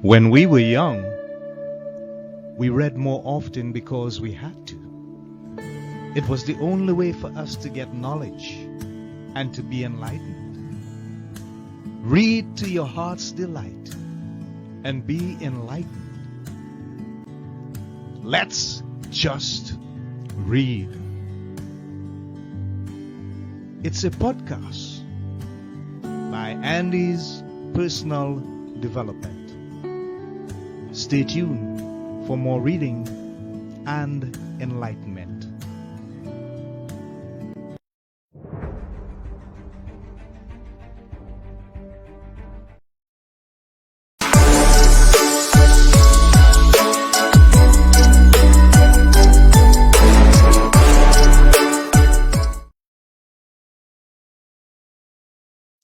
When we were young, we read more often because we had to. It was the only way for us to get knowledge and to be enlightened. Read to your heart's delight and be enlightened. Let's just read. It's a podcast by Andy's Personal Development. Stay tuned for more reading and enlightenment.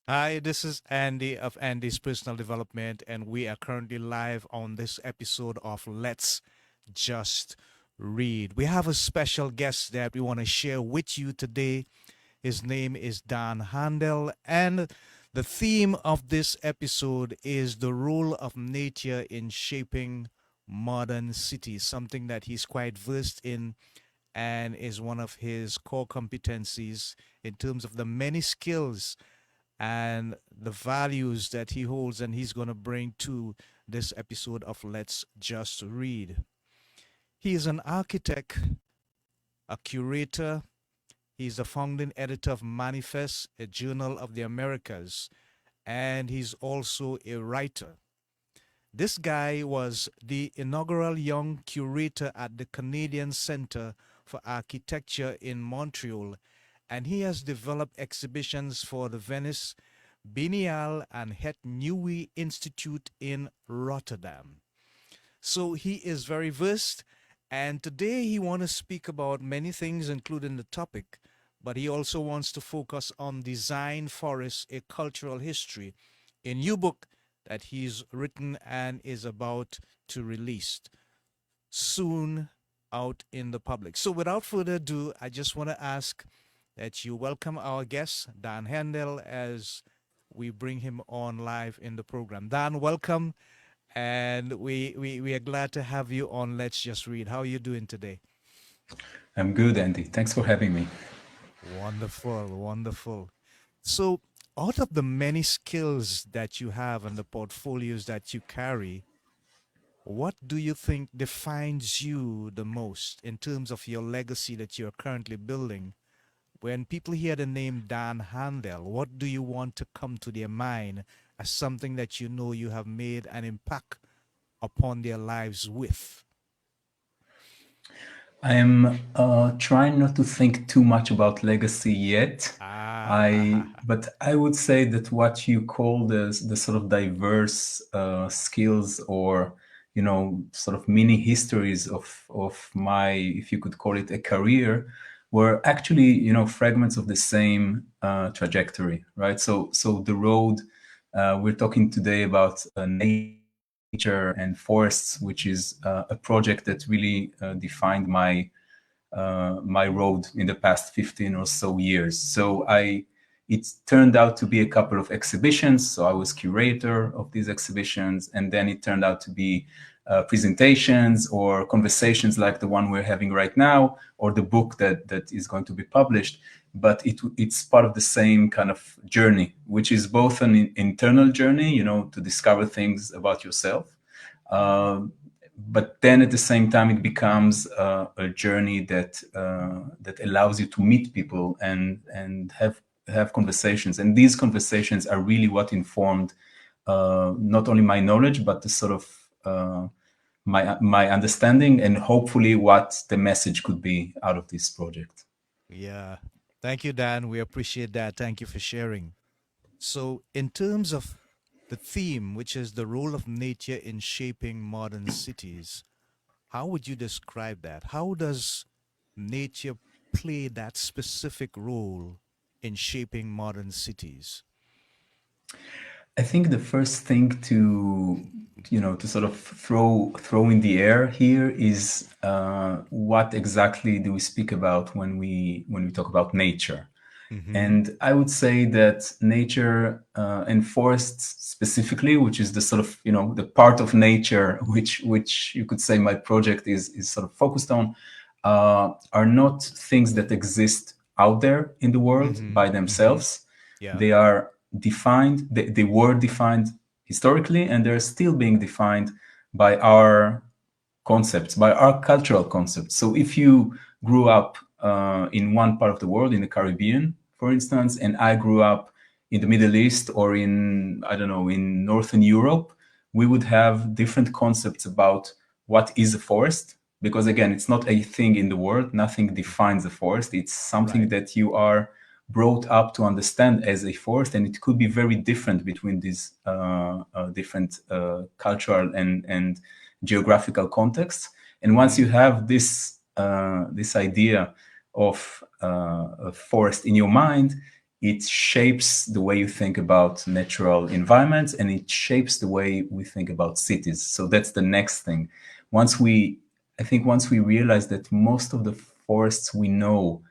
Hi, this is Andy of Andy's Personal Development, and we are currently live on this episode of Let's Just Read. We have a special guest that we want to share with you today. His name is Dan Handel, and the theme of this episode is the role of nature in shaping modern cities, something that he's quite versed in and is one of his core competencies in terms of the many skills and the values that he holds and he's going to bring to this episode of Let's Just Read. He is an architect, a curator. He's the founding editor of Manifest, a journal of the Americas, and he's also a writer. This guy was the inaugural young curator at the Canadian Center for Architecture in Montreal, and he has developed exhibitions for the Venice Biennale and Het Nieuwe Institute in Rotterdam. So he is very versed, and today he wants to speak about many things, including the topic, but he also wants to focus on Design Forests, a Cultural History, a new book that he's written and is about to release soon out in the public. So without further ado, I just want to ask that you welcome our guest, Dan Handel, as we bring him on live in the program. Dan, welcome, and we are glad to have you on Let's Just Read. How are you doing today? I'm good, Andy. Thanks for having me. Wonderful, wonderful. So, out of the many skills that you have and the portfolios that you carry, what do you think defines you the most in terms of your legacy that you're currently building? When people hear the name Dan Handel, what do you want to come to their mind as something that you know you have made an impact upon their lives with? I am trying not to think too much about legacy yet. But I would say that what you call the sort of diverse skills, or sort of mini histories of my, if you could call it a career, were actually fragments of the same trajectory, right? So the road we're talking today about nature and forests, which is a project that really defined my road in the past 15 or so years. So it turned out to be a couple of exhibitions. So I was curator of these exhibitions, and then it turned out to be presentations or conversations like the one we're having right now, or the book that is going to be published. But it's part of the same kind of journey, which is both an internal journey, to discover things about yourself. But then at the same time, it becomes a journey that allows you to meet people and have conversations. And these conversations are really what informed not only my knowledge, but the sort of my understanding, and hopefully what the message could be out of this project. Yeah. Thank you, Dan. We appreciate that. Thank you for sharing. So, in terms of the theme, which is the role of nature in shaping modern cities, how would you describe that? How does nature play that specific role in shaping modern cities? I think the first thing to sort of throw in the air here is what exactly do we speak about when we talk about nature. Mm-hmm. And I would say that nature and forests specifically, which is the sort of, the part of nature which you could say my project is sort of focused on, are not things that exist out there in the world Mm-hmm. by Mm-hmm. themselves. Yeah. They are defined, they were defined historically, and they're still being defined by our concepts, by our cultural concepts. So if you grew up in one part of the world, in the Caribbean, for instance, and I grew up in the Middle East or in, I don't know, in Northern Europe, we would have different concepts about what is a forest. Because again, it's not a thing in the world, nothing defines a forest. It's something Right. that you are brought up to understand as a forest, and it could be very different between these different cultural and geographical contexts. And once Mm-hmm. you have this idea of a forest in your mind, it shapes the way you think about natural environments, and it shapes the way we think about cities. So that's the next thing. Once we, I think, once we realize that most of the forests we know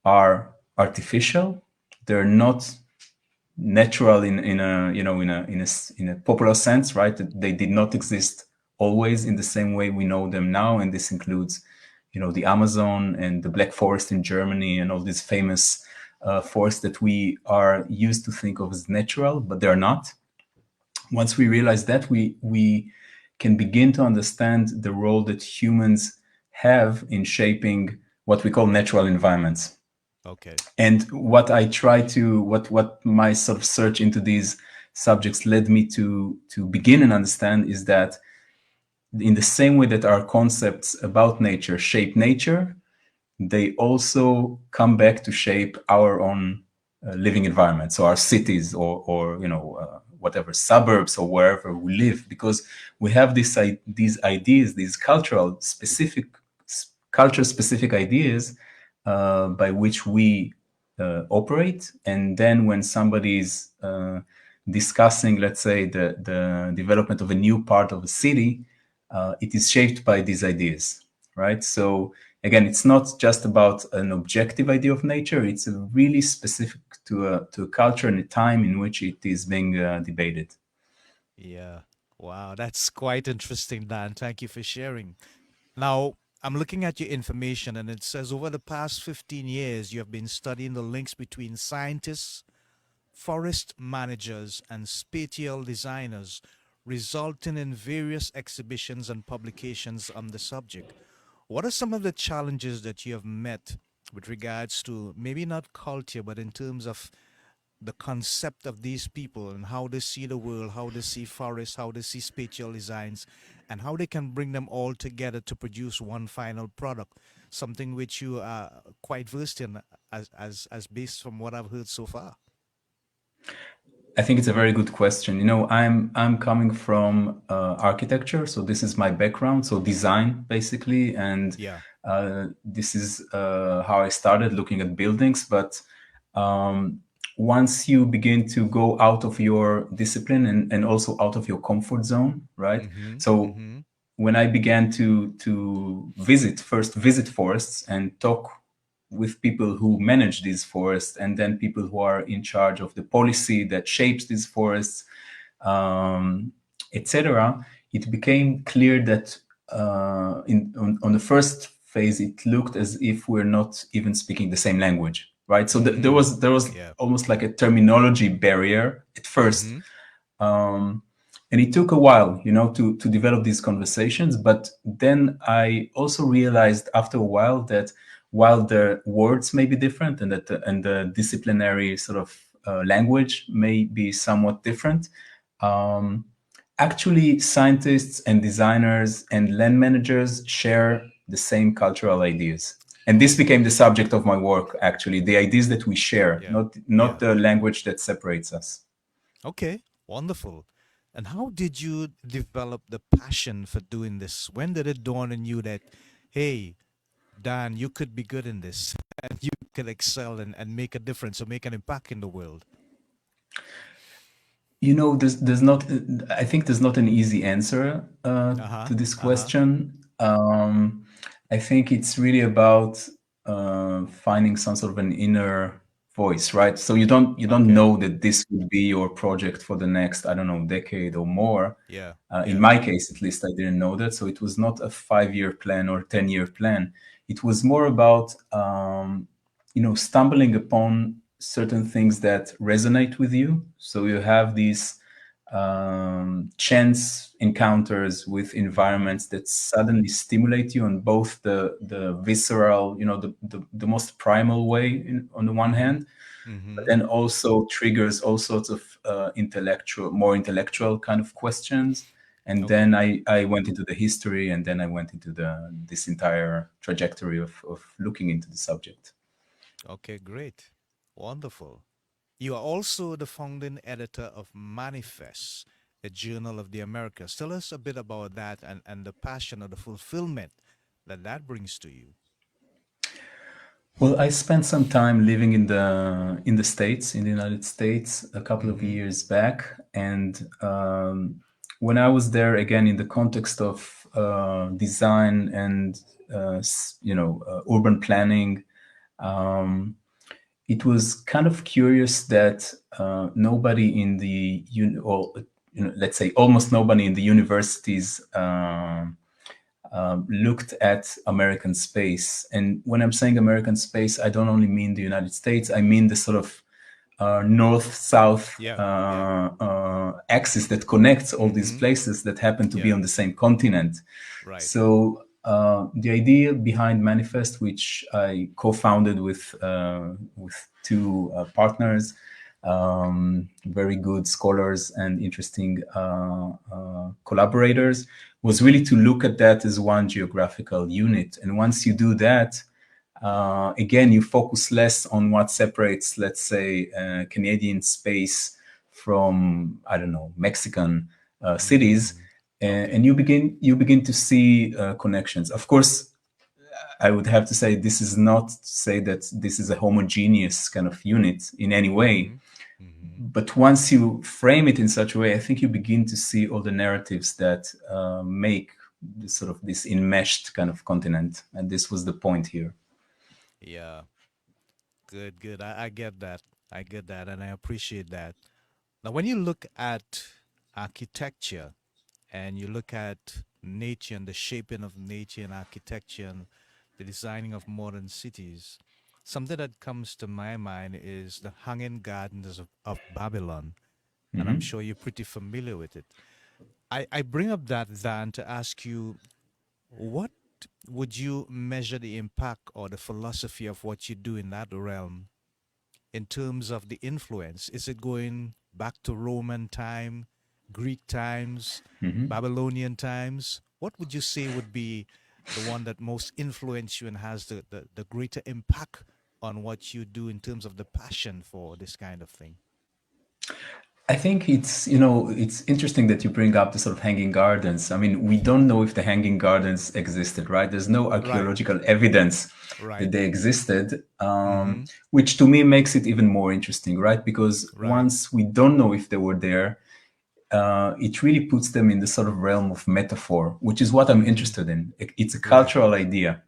are artificial, they're not natural in a, in a popular sense, right? That they did not exist always in the same way we know them now, and this includes, the Amazon and the Black Forest in Germany and all these famous forests that we are used to think of as natural, but they're not. Once we realize that, we can begin to understand the role that humans have in shaping what we call natural environments. Okay. And what my sort of search into these subjects led me to begin and understand is that in the same way that our concepts about nature shape nature, they also come back to shape our own living environment, so our cities or whatever suburbs or wherever we live, because we have these ideas, these culture specific ideas by which we operate. And then when somebody is discussing, let's say, the development of a new part of a city, it is shaped by these ideas, right? So again, it's not just about an objective idea of nature. It's really specific to a culture and a time in which it is being debated. Yeah. Wow, that's quite interesting, Dan. Thank you for sharing. Now, I'm looking at your information and it says over the past 15 years, you have been studying the links between scientists, forest managers, and spatial designers, resulting in various exhibitions and publications on the subject. What are some of the challenges that you have met with regards to maybe not culture, but in terms of the concept of these people and how they see the world, how they see forests, how they see spatial designs, and how they can bring them all together to produce one final product, something which you are quite versed in, as based from what I've heard so far. I think it's a very good question. I'm coming from architecture, so this is my background, so design basically, and Yeah. this is how I started looking at buildings. But um, once you begin to go out of your discipline and also out of your comfort zone, right? Mm-hmm. So Mm-hmm. when I began to visit forests and talk with people who manage these forests, and then people who are in charge of the policy that shapes these forests, etc., it became clear that on the first phase, it looked as if we're not even speaking the same language, right? So Mm. there was Yeah. almost like a terminology barrier at first. Mm-hmm. um, and it took a while, to develop these conversations. But then I also realized after a while that while the words may be different and that and the disciplinary sort of language may be somewhat different, um, actually scientists and designers and land managers share the same cultural ideas. And this became the subject of my work, actually, the ideas that we share, Yeah. not Yeah. the language that separates us. Okay. Wonderful. And how did you develop the passion for doing this? When did it dawn on you that, hey, Dan, you could be good in this and you could excel and make a difference or make an impact in the world? There's not. I think there's not an easy answer Uh huh. to this Uh huh. question. I think it's really about finding some sort of an inner voice, right? So you don't Okay. know that this would be your project for the next, I don't know, decade or more. Yeah. In Yeah. my case, at least, I didn't know that. So it was not a 5-year plan or 10-year plan. It was more about stumbling upon certain things that resonate with you. So you have these chance encounters with Mm-hmm. environments that suddenly stimulate you on both the visceral, the most primal way on the one Mm-hmm. hand, but Mm-hmm. then also triggers all sorts of more intellectual kind of questions. And then Okay. I went into the history, and then I went into this entire trajectory of looking into the subject. Okay, great. Wonderful. You are also the founding editor of Manifest, a journal of the Americas. Tell us a bit about that and the passion or the fulfillment that that brings to you. Well, I spent some time living in the States, in the United States, a couple of Mm-hmm. years back, and when I was there, again in the context of design and urban planning, um, it was kind of curious that nobody in the or let's say almost nobody in the universities looked at American space. And when I'm saying American space, I don't only mean the United States. I mean the sort of north-south Yeah. Yeah. axis that connects all these Mm-hmm. places that happen to be Yeah. on the same continent. Right. So the idea behind Manifest, which I co-founded with two partners, very good scholars and interesting collaborators, was really to look at that as one geographical unit. And once you do that, again, you focus less on what separates, let's say, Canadian space from, I don't know, Mexican cities, Mm. and Okay. you begin to see connections. Of course, I would have to say this is not to say that this is a homogeneous kind of unit in any way. Mm-hmm. Mm-hmm. But once you frame it in such a way, I think you begin to see all the narratives that make this sort of this enmeshed kind of continent. And this was the point here. Yeah. Good, good. I get that. I get that and I appreciate that. Now when you look at architecture and you look at nature and the shaping of nature and architecture and the designing of modern cities, something that comes to my mind is the Hanging Gardens of Babylon. And I'm Mhm. sure you're pretty familiar with it. I bring up that then to ask you, what would you measure the impact or the philosophy of what you do in that realm in terms of the influence? Is it going back to Roman time, Greek times, Mhm. Babylonian times? What would you say would be the one that most influenced you and has the greater impact on what you do in terms of the passion for this kind of thing? I think it's interesting that you bring up the sort of hanging gardens. I mean, we don't know if the hanging gardens existed, right? There's no Right, archaeological evidence that right. they existed, Mm-hmm. which to me makes it even more interesting, right? Because Right. once we don't know if they were there, it really puts them in the sort of realm of metaphor, which is what I'm Mm-hmm. interested in. It's a Right. cultural idea.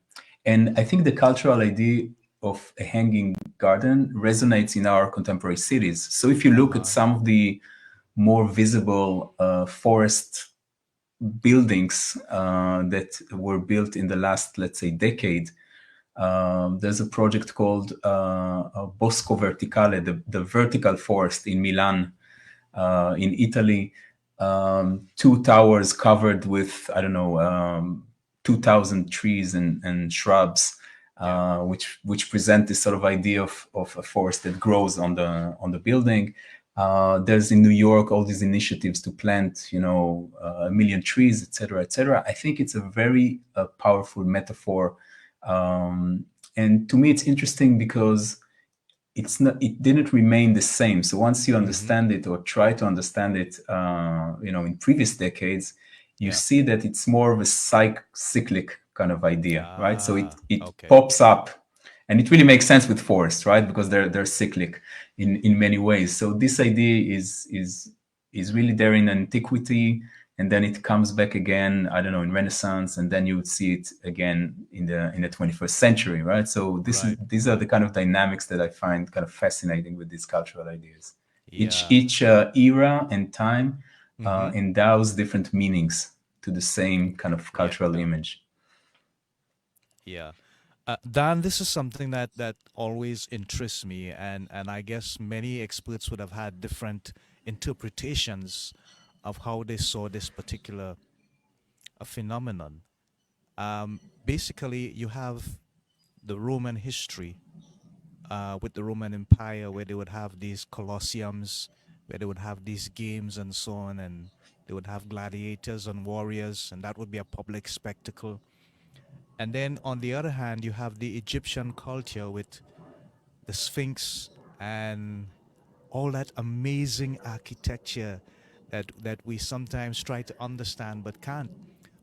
And I think the cultural idea of a hanging garden resonates in our contemporary cities. So if you look at Uh-huh. some of the more visible forest buildings that were built in the last, let's say, decade, there's a project called Bosco Verticale, the vertical forest in Milan, in Italy, two towers covered with, I don't know, 2,000 trees and shrubs, Yeah. which present this sort of idea of a forest that grows on the building. There's in New York all these initiatives to plant, 1 million trees, etc., etc. I think it's a very powerful metaphor, and to me, it's interesting because it didn't remain the same. So once you Mm-hmm. understand it or try to understand it, in previous decades, you Yeah. see that it's more of a cyclic kind of idea, right? So it Ah, it okay. pops up, and it really makes sense with forests, right? Because they're cyclic in many ways. So this idea is really there in antiquity, and then it comes back again, I don't know, in Renaissance, and then you would see it again in the 21st century, right? So Right. these are the kind of dynamics that I find kind of fascinating with these cultural ideas. Yeah. Each era and time Mm-hmm. endows different meanings to the same kind of Yeah. cultural image. Yeah. Dan, this is something that always interests me, and I guess many experts would have had different interpretations of how they saw this particular phenomenon. Basically, you have the Roman history with the Roman Empire, where they would have these colosseums, where they would have these games and so on, and they would have gladiators and warriors, and that would be a public spectacle. And then on the other hand, you have the Egyptian culture with the Sphinx and all that amazing architecture that we sometimes try to understand but can't.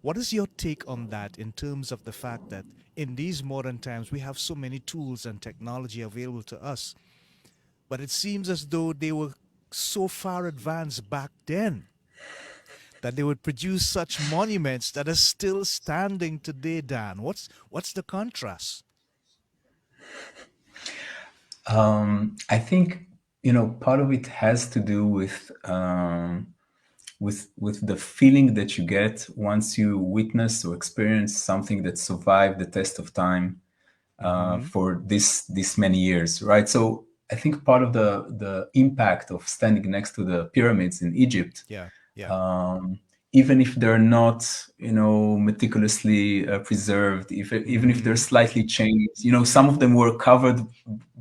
What is your take on that in terms of the fact that in these modern times we have so many tools and technology available to us, but it seems as though they were so far advanced back then that they would produce such monuments that are still standing today, Dan? What's the contrast? I think, part of it has to do with the feeling that you get once you witness or experience something that survived the test of time Mm-hmm. for this many years, right? So I think part of the impact of standing next to the pyramids in Egypt, Yeah. Yeah. um, even if they're not, meticulously preserved, even if they're Mm-hmm. slightly changed, some of them were covered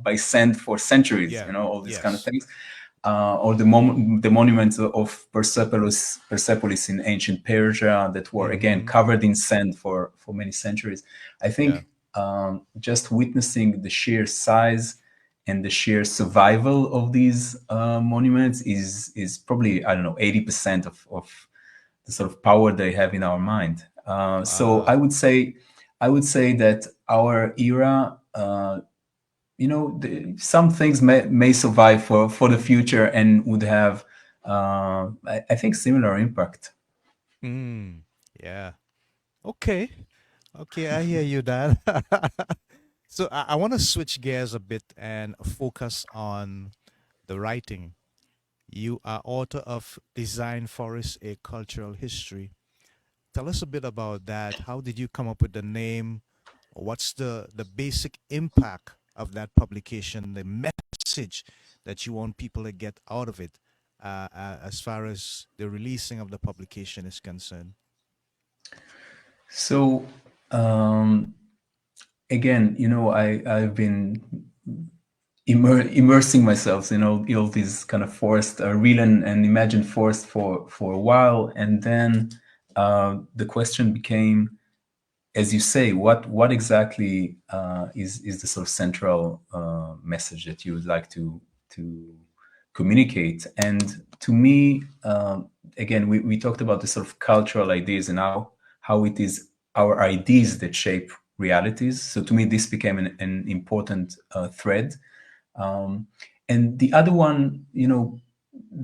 by sand for centuries, Yeah. all these kind of Yes. things, or the monuments of Persepolis in ancient Persia that were again Mm-hmm. covered in sand for many centuries. I Yeah. think just witnessing the sheer size and the sheer survival of these monuments is probably, I don't know, 80% of the sort of power they have in our mind. So Wow. I would say that our era, some things may survive for the future and would have, I think, similar impact. Mm. Yeah. Okay. Okay, I hear you, Dan. So I want to switch gears a bit and focus on the writing. You are author of Design Forest, A Cultural History. Tell us a bit about that. How did you come up with the name? What's the basic impact of that publication, the message that you want people to get out of it as far as the releasing of the publication is concerned? So um, again, I've been immersing myself in all these kind of forest, real and imagined forest for a while, and then the question became, as you say, what exactly is the sort of central message that you would like to communicate? And to me, again, we talked about the sort of cultural ideas and how it is our ideas that shape realities. So to me, this became an important thread. Um, and the other one,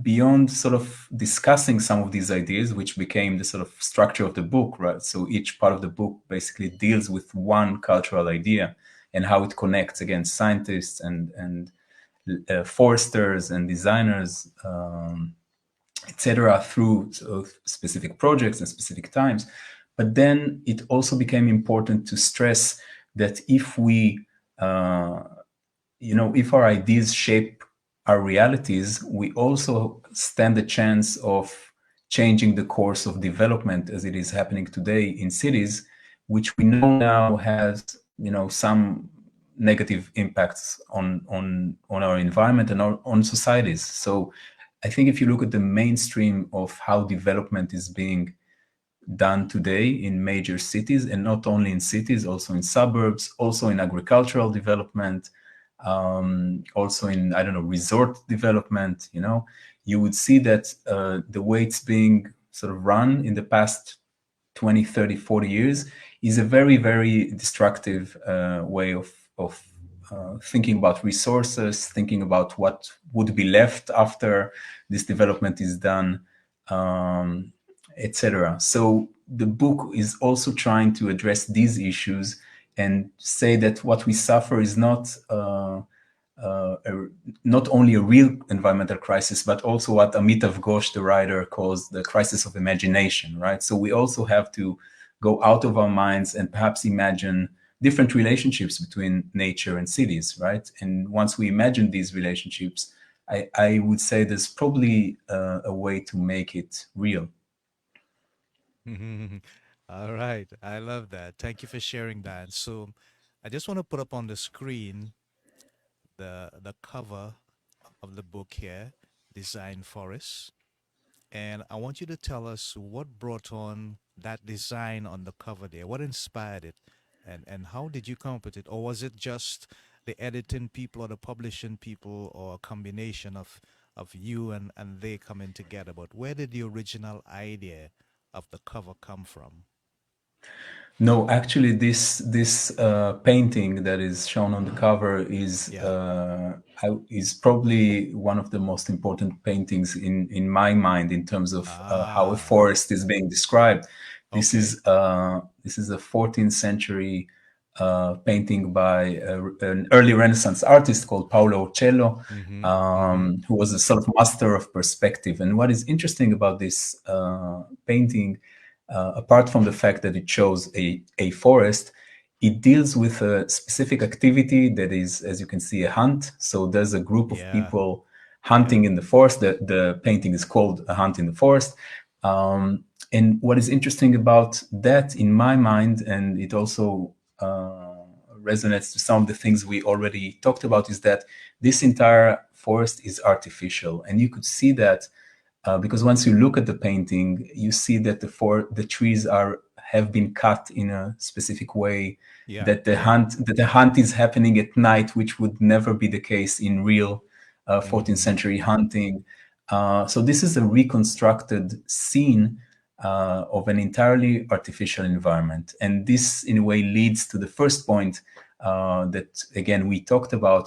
beyond sort of discussing some of these ideas, which became the sort of structure of the book, right? So each part of the book basically deals with one cultural idea and how it connects against scientists and foresters and designers, etc., through specific projects and specific times. But then it also became important to stress that uh, if our ideas shape our realities, we also stand a chance of changing the course of development as it is happening today in cities, which we know now has, some negative impacts on our environment and on societies. So I think if you look at the mainstream of how development is being done today in major cities, and not only in cities, also in suburbs, also in agricultural development, also in, I don't know, resort development, you would see that the way it's being sort of run in the past 20, 30, 40 years is a very, very destructive way of thinking about resources, thinking about what would be left after this development is done. Um, etc. So the book is also trying to address these issues and say that what we suffer is not only a real environmental crisis, but also what Amitav Ghosh, the writer, calls the crisis of imagination, right? So we also have to go out of our minds and perhaps imagine different relationships between nature and cities, right? And once we imagine these relationships, I would say there's probably a way to make it real. All right. I love that. Thank you for sharing that. So I just want to put up on the screen the cover of the book here, Design Forests. And I want you to tell us what brought on that design on the cover there. What inspired it? And how did you come up with it? Or was it just the editing people or the publishing people or a combination of you and they coming together? But where did the original idea of the cover come from? No, actually, this painting that is shown on the cover Yeah. is probably one of the most important paintings in my mind in terms of how a Ah, forest is being described. okay. This is a 14th century painting by an early Renaissance artist called Paolo Uccello, Mm-hmm. Mm-hmm. who was a sort of master of perspective. And what is interesting about this painting, apart from the fact that it shows a forest, it deals with a specific activity that is, as you can see, a hunt. So there's a group of Yeah. people Yeah. hunting in the forest. The painting is called A Hunt in the Forest. And what is interesting about that, in my mind, and it also resonates to some of the things we already talked about, is that this entire forest is artificial. And you could see that because once you look at the painting, you see that the trees are have been cut in a specific way, Yeah. Yeah. that the hunt is happening at night, which would never be the case in real 14th Mm-hmm. century hunting. So this is a reconstructed scene of an entirely artificial environment, and this, in a way, leads to the first point that again we talked about,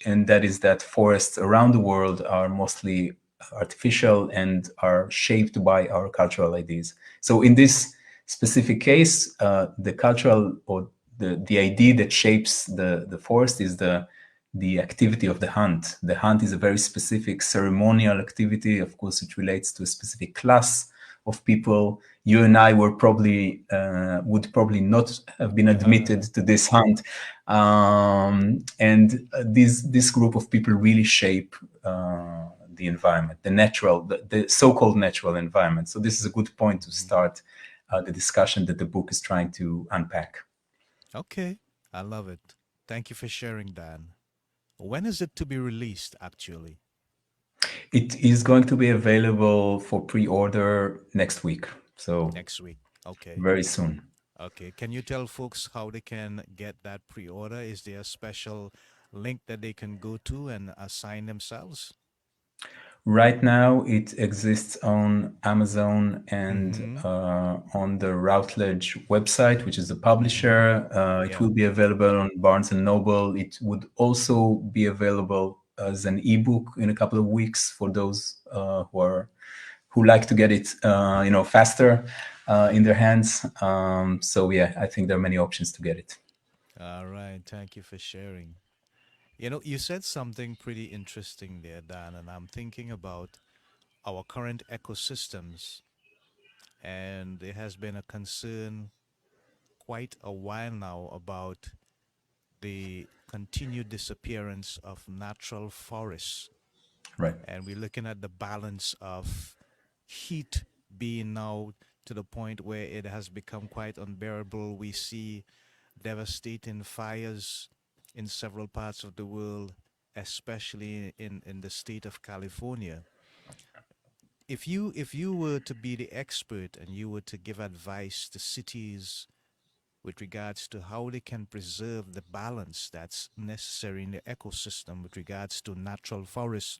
and that is that forests around the world are mostly artificial and are shaped by our cultural ideas. So in this specific case, the cultural or the idea that shapes the forest is the activity of the hunt. The hunt is a very specific ceremonial activity. Of course, it relates to a specific class of people. You and I would probably not have been admitted to this hunt, and this group of people really shape the environment, the so-called natural environment. So this is a good point to Mm-hmm. start the discussion that the book is trying to unpack. Okay. I love it. Thank you for sharing, Dan. When is it to be released, actually? It is going to be available for pre-order next week, so Next week. Okay. very soon. Okay. Can you tell folks how they can get that pre order? Is there a special link that they can go to and assign themselves? Right now, it exists on Amazon and Mm-hmm. on the Routledge website, which is the Mm-hmm. publisher. It Yeah. will be available on Barnes and Noble. It would also be available as an ebook in a couple of weeks for those who like to get it, faster in their hands. So yeah, I think there are many options to get it. All right. Thank you for sharing. You said something pretty interesting there, Dan, and I'm thinking about our current ecosystems. And there has been a concern quite a while now about the continued disappearance of natural forests. Right. And we're looking at the balance of heat being now to the point where it has become quite unbearable. We see devastating fires in several parts of the world, especially in the state of California. If you were to be the expert and you were to give advice to cities with regards to how they can preserve the balance that's necessary in the ecosystem with regards to natural forests,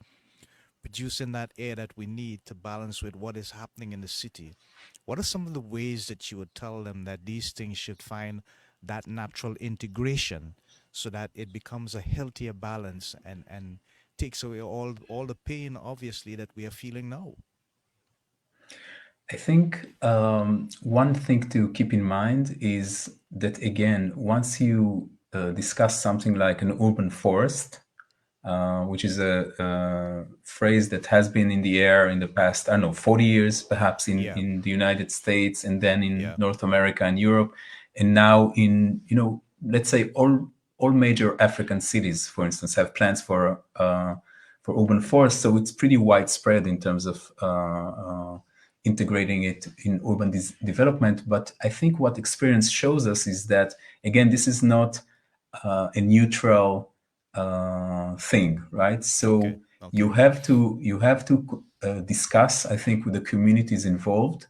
producing that air that we need to balance with what is happening in the city. What are some of the ways that you would tell them that these things should find that natural integration so that it becomes a healthier balance and takes away all the pain obviously that we are feeling now? I think one thing to keep in mind is that, again, once you discuss something like an urban forest, which is a phrase that has been in the air in the past, I don't know, 40 years, perhaps Yeah, in the United States, and then in yeah. North America and Europe, and now in, let's say all major African cities, for instance, have plans for urban forests. So it's pretty widespread in terms of integrating it in urban development. But I think what experience shows us is that, again, this is not a neutral thing, right? Okay, So okay. you have to discuss, I think, with the communities involved,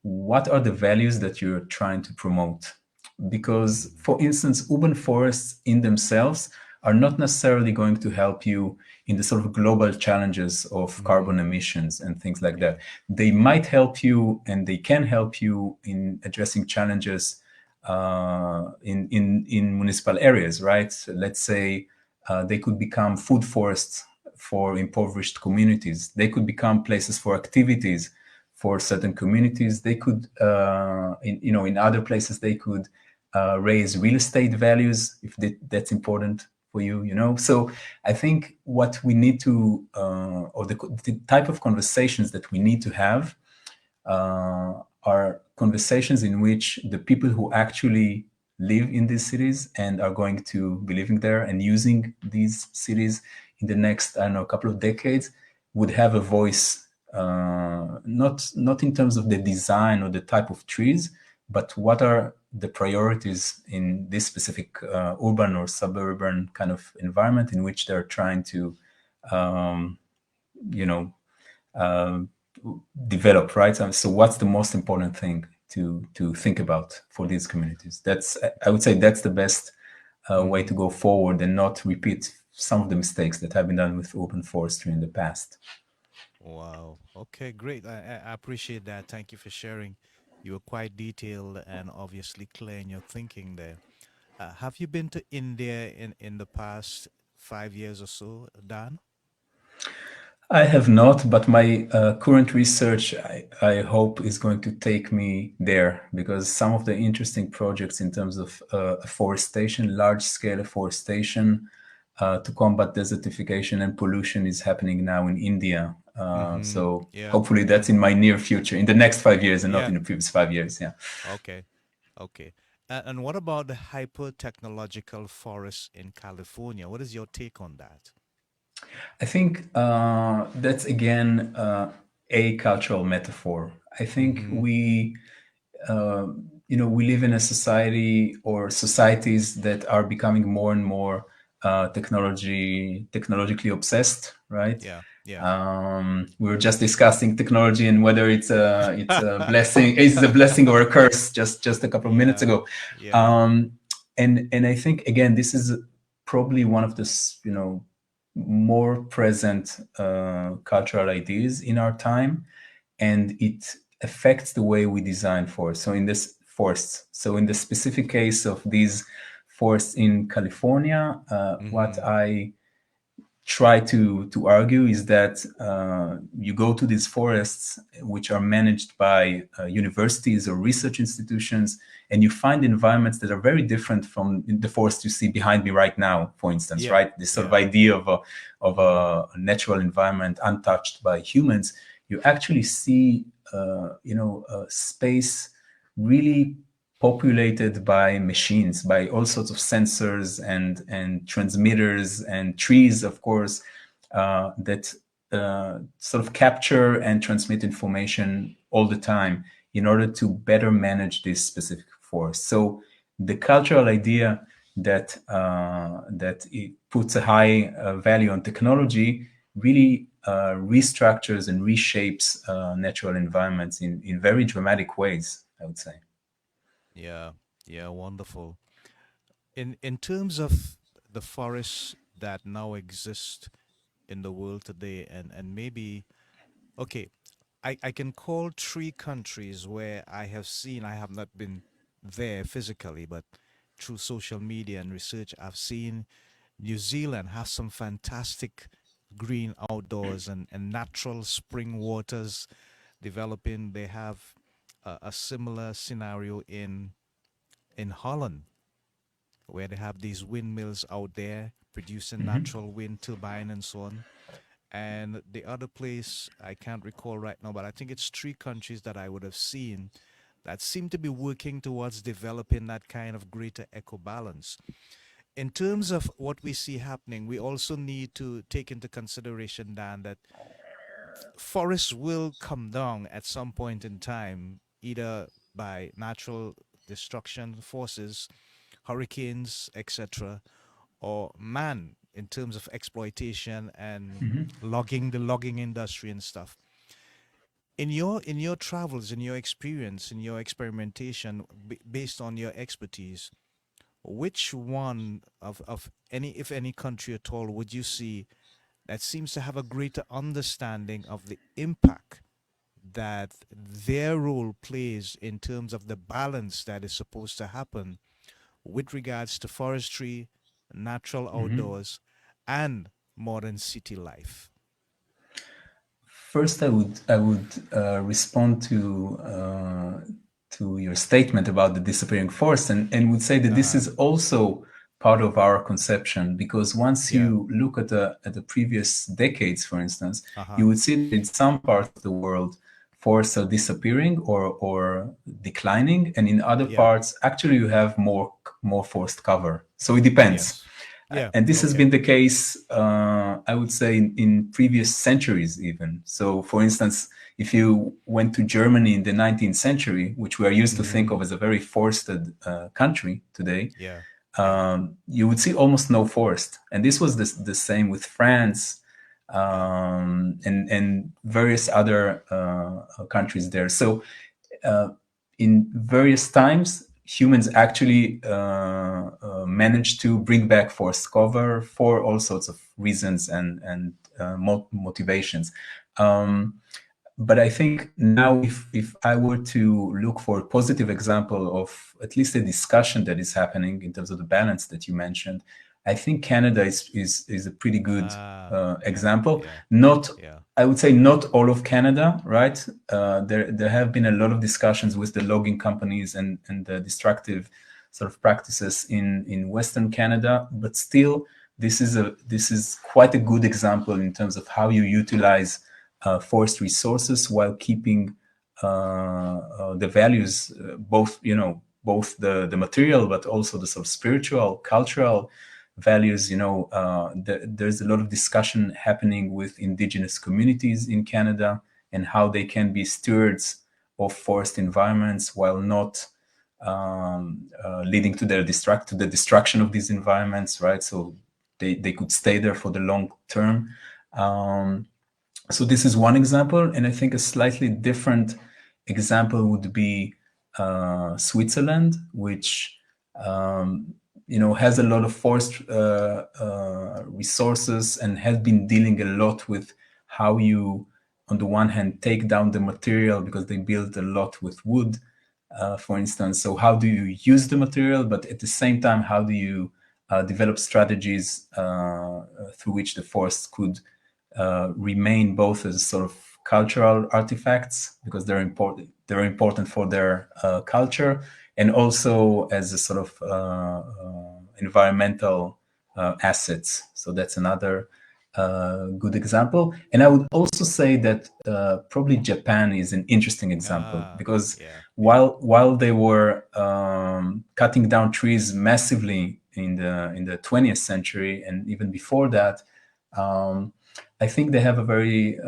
what are the values that you're trying to promote? Because, Mm, for instance, urban forests in themselves are not necessarily going to help you in the sort of global challenges of carbon mm, emissions and things like yeah. that. They might help you and they can help you in addressing challenges in municipal areas, right? So let's say they could become food forests for impoverished communities. They could become places for activities for certain communities. They could, in other places, they could raise real estate values if that's important for you. So I think what we need to, or the type of conversations that we need to have are conversations in which the people who actually live in these cities and are going to be living there and using these cities in the next, I don't know, couple of decades would have a voice, not in terms of the design or the type of trees, but what are the priorities in this specific urban or suburban kind of environment in which they're trying to, um, you know, um, develop, right? So what's the most important thing to think about for these communities? I would say that's the best way Mm-hmm. to go forward and not repeat some of the mistakes that have been done with open forestry in the past. Wow. Okay, great. I appreciate that. Thank you for sharing. You were quite detailed and obviously clear in your thinking there. Have you been to India in the past 5 years or so, Dan? I have not, but my current research, I hope, is going to take me there because some of the interesting projects in terms of afforestation, large scale afforestation to combat desertification and pollution is happening now in India. Mm-hmm. So Yeah, hopefully yeah, that's in my near future, in the next 5 years and not yeah. in the previous 5 years. Yeah. Okay, okay. And what about the hyper technological forests in California? What is your take on that? I think that's again a cultural metaphor. I think Mm-hmm. we live in a society or societies that are becoming more and more technologically obsessed, right? Yeah, yeah. We were just discussing technology and whether it's a blessing, is a blessing or a curse, just a couple of minutes Yeah, ago. yeah. um, and I think, again, this is probably one of the more present cultural ideas in our time, and it affects the way we design forests. So in the specific case of these forests in California, what Mm-hmm. I try to argue is that you go to these forests which are managed by universities or research institutions, and you find environments that are very different from the forest you see behind me right now, for instance, Yeah, right? This sort of yeah. idea of Mm-hmm. a natural environment untouched by humans. You actually see a space really populated by machines, by all sorts of sensors and transmitters and trees, of course, that sort of capture and transmit information all the time in order to better manage this specific force. So the cultural idea that it puts a high value on technology really restructures and reshapes natural environments in very dramatic ways, I would say. Yeah, yeah, wonderful. In terms of the forests that now exist in the world today, and maybe okay, I can call three countries where I have seen, I have not been there physically, but through social media and research, I've seen New Zealand has some fantastic green outdoors and natural spring waters developing. They have a similar scenario in Holland, where they have these windmills out there producing natural wind turbine and so on. And the other place I can't recall right now, but I think it's three countries that I would have seen that seem to be working towards developing that kind of greater eco balance. In terms of what we see happening, we also need to take into consideration, Dan, that forests will come down at some point in time, either by natural destruction forces, hurricanes, etc., or man in terms of exploitation and logging, the logging industry and stuff. In your travels, in your experience, in your experimentation, based on your expertise, which one of any, if any country at all, would you see that seems to have a greater understanding of the impact that their role plays in terms of the balance that is supposed to happen with regards to forestry, natural outdoors, and modern city life? First, I would respond to your statement about the disappearing forest, and would say that Uh this huh. is also part of our conception, because once Yeah. you look at the previous decades, for instance, Uh huh. you would see that in some parts of the world forests are disappearing or declining, and in other Yeah. parts actually you have more forest cover. So it depends. Yes. Yeah. And this has Okay. been the case, I would say, in previous centuries even. So, for instance, if you went to Germany in the 19th century, which we are used to think Mm-hmm. of as a very forested country today, Yeah. Yeah. you would see almost no forest. And this was the same with France, Yeah. and various other countries there. So in various times, humans actually managed to bring back forest cover for all sorts of reasons and motivations. Um, but I think now, if I were to look for a positive example of at least a discussion that is happening in terms of the balance that you mentioned, I think Canada is a pretty good Yeah. example. Yeah. Not, Yeah. I would say, not all of Canada, right? There have been a lot of discussions with the logging companies and the destructive sort of practices in Western Canada, but still, this is quite a good example in terms of how you utilize forest resources while keeping the values, both both the material, but also the sort of spiritual, cultural values. There's a lot of discussion happening with indigenous communities in Canada and how they can be stewards of forest environments while not leading to the destruction of these environments, right? So they could stay there for the long term. Um, so this is one example, and I think a slightly different example would be Switzerland, which has a lot of forest resources and has been dealing a lot with how you, on the one hand, take down the material because they build a lot with wood, for instance. So how do you use the material, but at the same time, how do you develop strategies through which the forest could remain both as sort of cultural artifacts because they're important for their culture, and also as a sort of environmental assets. So that's another good example. And I would also say that probably Japan is an interesting example because Yeah. Yeah. while they were cutting down trees massively in the 20th century and even before that, um, I think they have a very,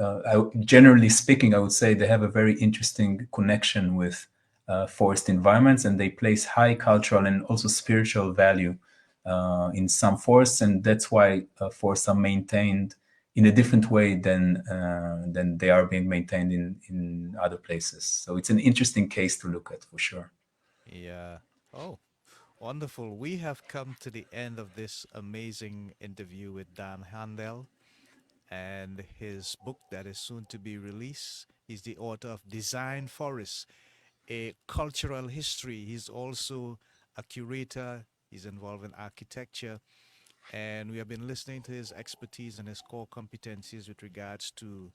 generally speaking, I would say they have a very interesting connection with forest environments, and they place high cultural and also spiritual value in some forests, and that's why forests are maintained in a different way than they are being maintained in other places. So it's an interesting case to look at for sure. Yeah. Oh, wonderful. We have come to the end of this amazing interview with Dan Handel and his book that is soon to be released. He's the author of Design Forests, a cultural history. He's also a curator, he's involved in architecture, and we have been listening to his expertise and his core competencies with regards to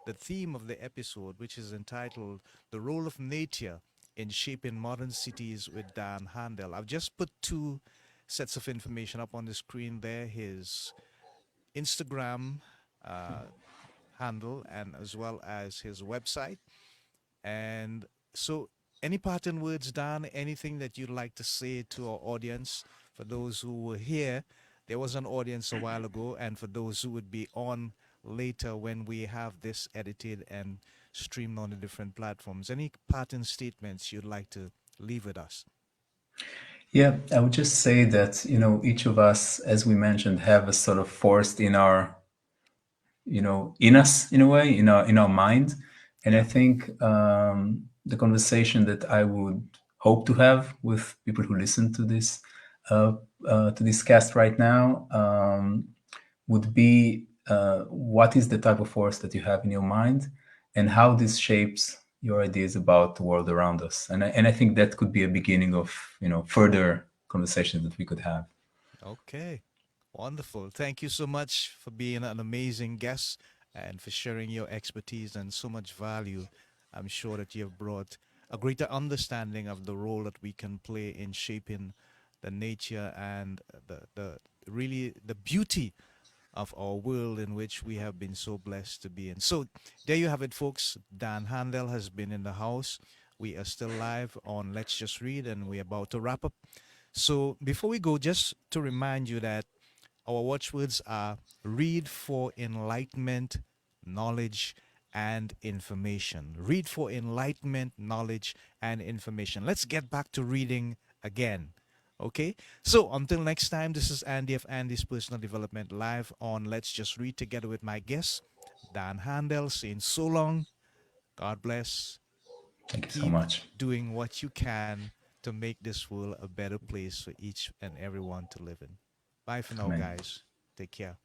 the theme of the episode, which is entitled The Role of Nature in Shaping Modern Cities with Dan Handel. I've just put two sets of information up on the screen there, his Instagram uh, handle and as well as his website. And so, any parting words, Dan? Anything that you'd like to say to our audience? For those who were here, there was an audience a while ago, and for those who would be on later when we have this edited and streamed on the different platforms, any parting statements you'd like to leave with us? Yeah, I would just say that, each of us, as we mentioned, have a sort of forest in our, in us in a way, in our mind. And I Yeah. think the conversation that I would hope to have with people who listen uh, to this cast right now, would be what is the type of force that you have in your mind, and how this shapes your ideas about the world around us. And I think that could be a beginning of further conversations that we could have. Okay. Wonderful. Thank you so much for being an amazing guest and for sharing your expertise and so much value. I'm sure that you have brought a greater understanding of the role that we can play in shaping the nature and the really the beauty of our world in which we have been so blessed to be in. So there you have it, folks. Dan Handel has been in the house. We are still live on Let's Just Read, and we're about to wrap up. So before we go, just to remind you that our watchwords are read for enlightenment, knowledge, and information. Read for enlightenment, knowledge, and information. Let's get back to reading again. Okay? So until next time, this is Andy of Andy's Personal Development live on Let's Just Read together with my guest, Dan Handel, saying so long. God bless. Thank you so Keep much. doing what you can to make this world a better place for each and everyone to live in. Bye for now, Amen. guys. Take care.